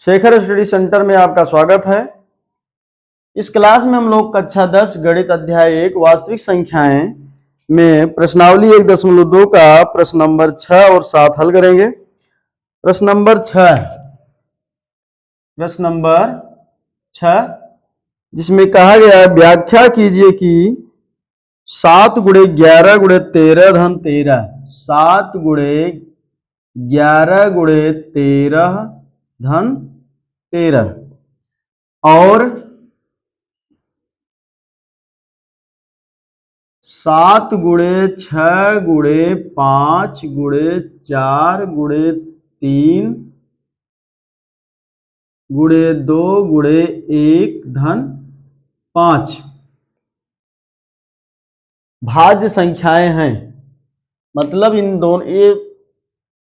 Shekhar study centre में आपका स्वागत है। इस क्लास में हम लोग कक्षा 10 गणित अध्याय 1 वास्तविक संख्याएं में प्रश्नावली 1.2 का प्रश्न नंबर 6 और 7 हल करेंगे। प्रश्न नंबर 6 जिसमें कहा गया है व्याख्या कीजिए कि 7 गुणे 11 गुणे 13 धन 13, 7 गुणे 11 गुणे 13 धन 13 और 7 गुणे 6 गुणे 5 गुणे 4 गुणे 3 गुणे 2 गुणे 1 धन 5 भाज्य संख्याएं हैं। मतलब इन दोनों ये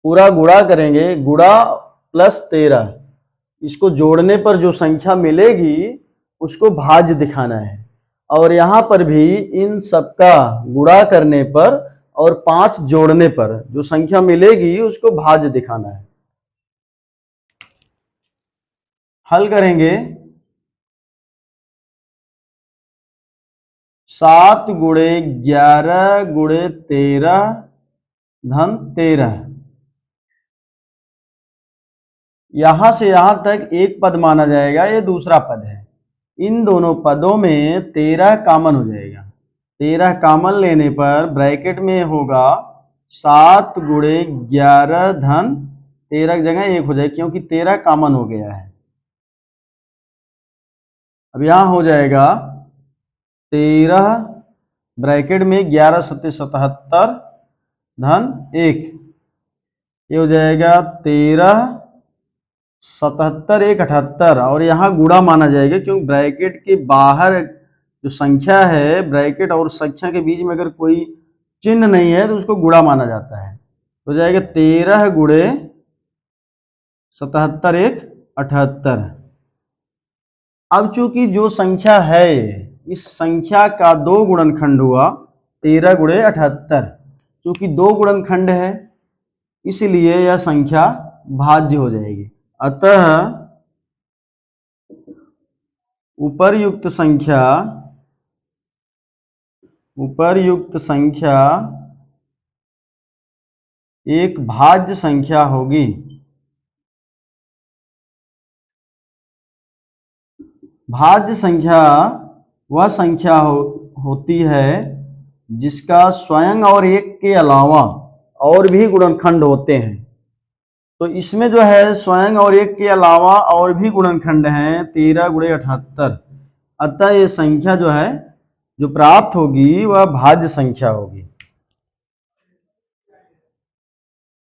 पूरा गुणा करेंगे, गुणा प्लस 13, इसको जोड़ने पर जो संख्या मिलेगी उसको भाज्य दिखाना है। और यहाँ पर भी इन सबका गुणा करने पर और 5 जोड़ने पर जो संख्या मिलेगी उसको भाज्य दिखाना है। हल करेंगे। 7 गुणे 11 गुणे 13 धन 13, यहां से यहां तक एक पद माना जाएगा, ये दूसरा पद है। इन दोनों पदों में 13 कॉमन हो जाएगा। 13 कॉमन लेने पर ब्रैकेट में होगा 7 गुणे 11 धन 13 की जगह 1 हो जाएगा, क्योंकि 13 कॉमन हो गया है। अब यहां हो जाएगा 13 ब्रैकेट में 11 सत्ते 77 धन 1, ये हो जाएगा 13 77 1 78 और यहाँ गुणा माना जाएगा, क्योंकि ब्रैकेट के बाहर जो संख्या है, ब्रैकेट और संख्या के बीच में अगर कोई चिन्ह नहीं है तो उसको गुणा माना जाता है। हो जाएगा 13 गुणे 77 1 78। अब चूंकि जो संख्या है इस संख्या का 2 गुणनखंड हुआ 13 गुणे 78, चूंकि 2 गुणनखंड है इसलिए यह संख्या भाज्य हो जाएगी। अतः उपर्युक्त संख्या एक भाज्य संख्या होगी। भाज्य संख्या वह संख्या होती है जिसका स्वयं और एक के अलावा और भी गुणनखंड होते हैं। तो इसमें जो है स्वयं और एक के अलावा और भी गुणनखंड हैं 13 गुणे 78। अतः ये संख्या जो है जो प्राप्त होगी वह भाज्य संख्या होगी।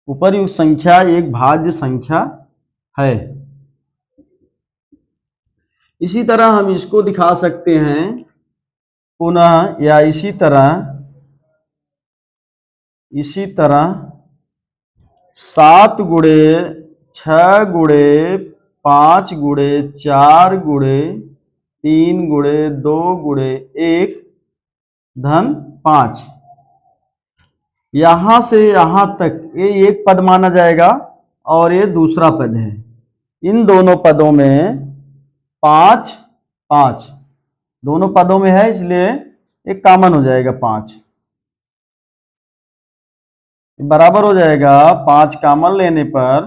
उपर्युक्त संख्या एक भाज्य संख्या है। इसी तरह हम इसको दिखा सकते हैं पुनः, या इसी तरह 7 गुणे 6 गुणे 5 गुणे 4 गुणे 3 गुणे 2 गुणे 1 धन 5, यहां से यहां तक ये एक पद माना जाएगा और ये दूसरा पद है। इन दोनों पदों में 5 5 दोनों पदों में है, इसलिए एक कॉमन हो जाएगा 5, बराबर हो जाएगा 5 कॉमन लेने पर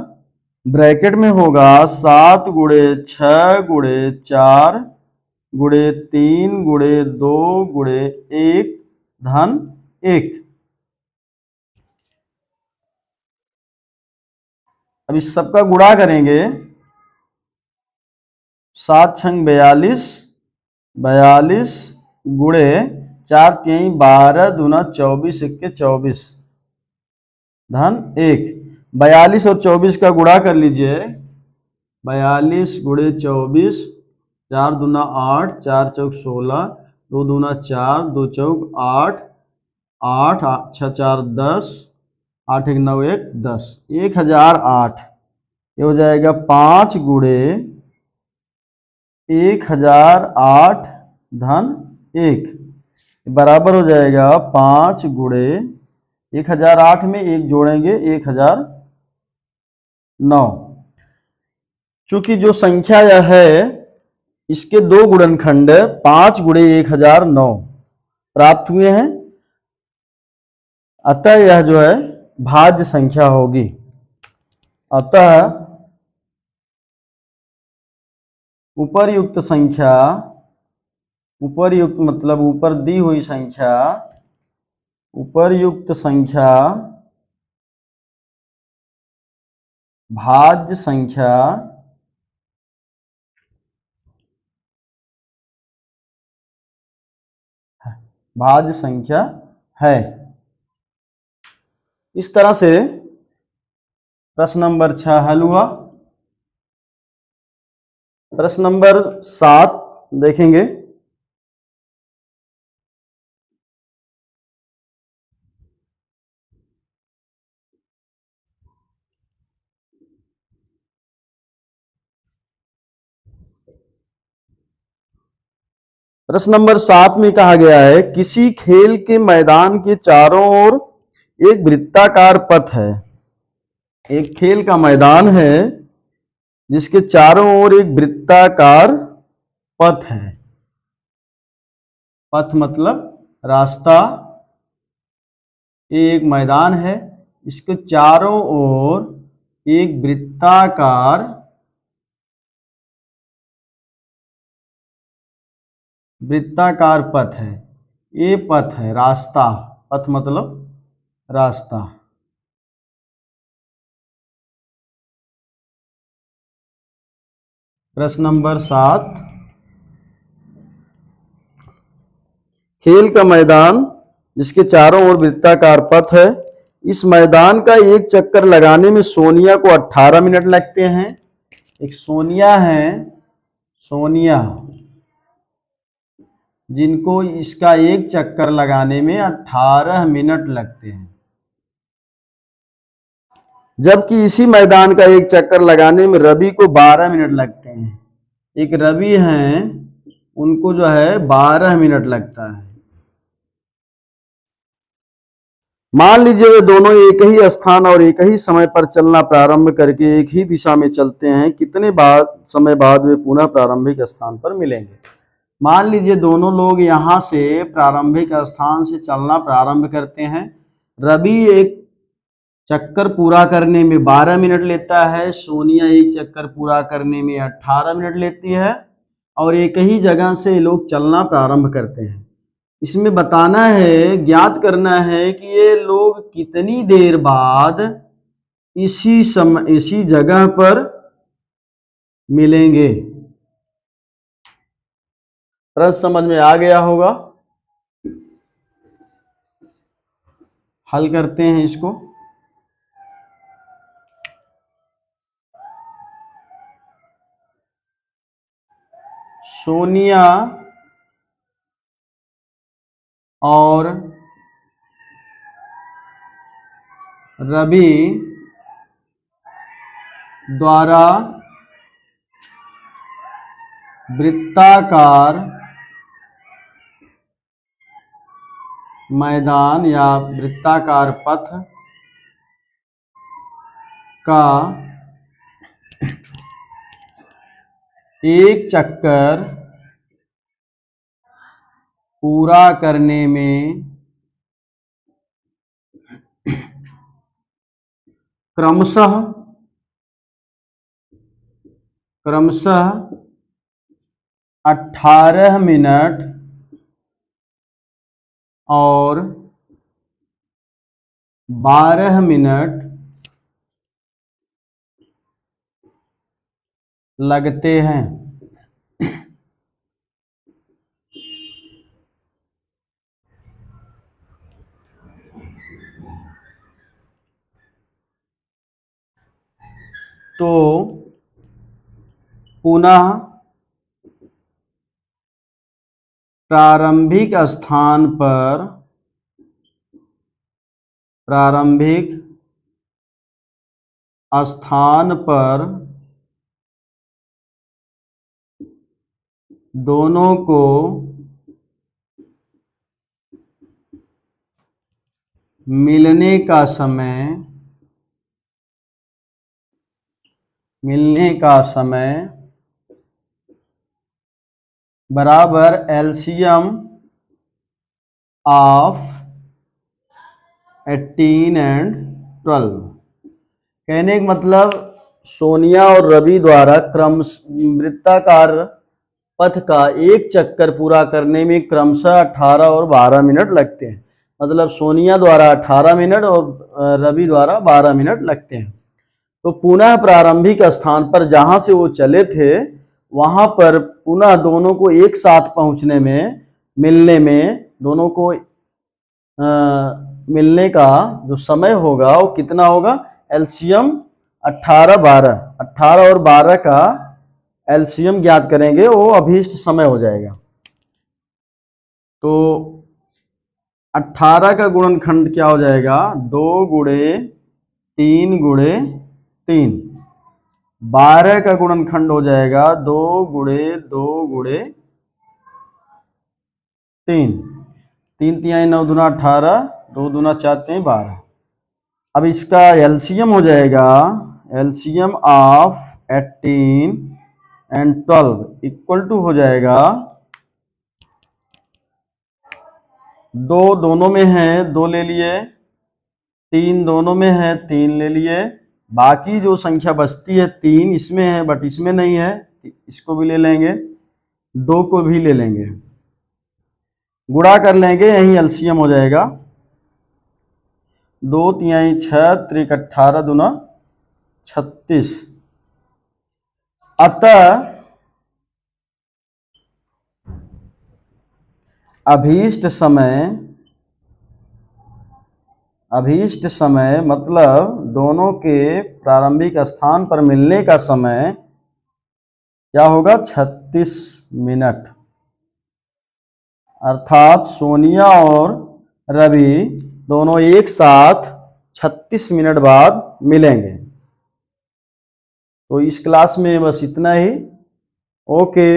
ब्रैकेट में होगा 7 गुणे 6 गुणे 4 गुणे 3 गुणे 2 गुणे 1 धन 1। अब इस सबका गुणा करेंगे। 7 छंग 42, 42 गुणे 4 3 12 दूना 24 1 24 धन 1। 42 और 24 का गुणा कर लीजिए। 42 गुणे 24, 4 दूना 8, 4 चौक 16, 2 दूना 4, 2 चौक 8, 8 6 4 10, 8 1 9 1 10, 1008। ये हो जाएगा 5 गुणे 1008 धन 1, बराबर हो जाएगा 5 गुणे 1008 में 1 जोड़ेंगे 1009। चूंकि जो संख्या यह है इसके दो गुणनखंड 5 गुणे 1009 प्राप्त हुए हैं, अतः यह जो है भाज्य संख्या होगी। अतः उपर्युक्त संख्या, उपर्युक्त मतलब ऊपर दी हुई संख्या, उपर्युक्त संख्या भाज्य संख्या भाज्य संख्या है। इस तरह से प्रश्न नंबर 6 हल हुआ। प्रश्न नंबर 7 देखेंगे। प्रश्न नंबर 7 में कहा गया है किसी खेल के मैदान के चारों ओर एक वृत्ताकार पथ है। एक खेल का मैदान है जिसके चारों ओर एक वृत्ताकार पथ है। पथ मतलब रास्ता। ये एक मैदान है, इसके चारों ओर एक वृत्ताकार पथ है। ये पथ है रास्ता। पथ मतलब रास्ता। प्रश्न नंबर 7, खेल का मैदान जिसके चारों ओर वृत्ताकार पथ है। इस मैदान का एक चक्कर लगाने में सोनिया को 18 मिनट लगते हैं। एक सोनिया है, सोनिया, जिनको इसका एक चक्कर लगाने में 18 मिनट लगते हैं। जबकि इसी मैदान का एक चक्कर लगाने में रवि को 12 मिनट लगते हैं। एक रवि हैं, उनको जो है 12 मिनट लगता है। मान लीजिए वे दोनों एक ही स्थान और एक ही समय पर चलना प्रारंभ करके एक ही दिशा में चलते हैं, कितने समय बाद वे पुनः प्रारंभिक स्थान पर मिलेंगे। मान लीजिए दोनों लोग यहां से प्रारंभिक स्थान से चलना प्रारंभ करते हैं। रवि एक चक्कर पूरा करने में 12 मिनट लेता है, सोनिया एक चक्कर पूरा करने में 18 मिनट लेती है, और एक ही जगह से लोग चलना प्रारंभ करते हैं। इसमें बताना है, ज्ञात करना है कि ये लोग कितनी देर बाद इसी जगह पर मिलेंगे। प्रश्न समझ में आ गया होगा। हल करते हैं इसको। सोनिया और रवि द्वारा वृत्ताकार मैदान या वृत्ताकार पथ का एक चक्कर पूरा करने में क्रमशः 18 मिनट और 12 मिनट लगते हैं। तो पुनः प्रारंभिक स्थान पर दोनों को मिलने का समय मिलने का समय बराबर एलसीएम ऑफ 18 एंड 12। कहने का मतलब सोनिया और रवि द्वारा वृत्ताकार पथ का एक चक्कर पूरा करने में क्रमशः 18 और 12 मिनट लगते हैं। मतलब सोनिया द्वारा 18 मिनट और रवि द्वारा 12 मिनट लगते हैं। तो पुनः प्रारंभिक स्थान पर जहां से वो चले थे वहां पर पुनः दोनों को एक साथ पहुंचने में, मिलने में, दोनों को मिलने का जो समय होगा वो कितना होगा? एलसीएम 18 और 12 का एलसीएम ज्ञात करेंगे, वो अभीष्ट समय हो जाएगा। तो 18 का गुणनखंड क्या हो जाएगा? 2 गुणे 3 गुणे 3। 12 का गुणनखंड हो जाएगा 2 गुणे 2 गुणे 3। 3 तिहाई 9 दूना 18, 2 दूना 4 तिहाई 12। अब इसका एलसीएम हो जाएगा, LCM of 18 and 12 equal to हो जाएगा 2 दोनों में है 2 ले लिए, 3 दोनों में है 3 ले लिए, बाकी जो संख्या बचती है 3 इसमें है बट इसमें नहीं है, इसको भी ले लेंगे, 2 को भी ले लेंगे, गुणा कर लेंगे, यही एलसीएम हो जाएगा। 2 तिहाई 6 त्रिक 18 दूना 36। अतः अभीष्ट समय मतलब दोनों के प्रारंभिक स्थान पर मिलने का समय क्या होगा? 36 मिनट। अर्थात सोनिया और रवि दोनों एक साथ 36 मिनट बाद मिलेंगे। तो इस क्लास में बस इतना ही। ओके।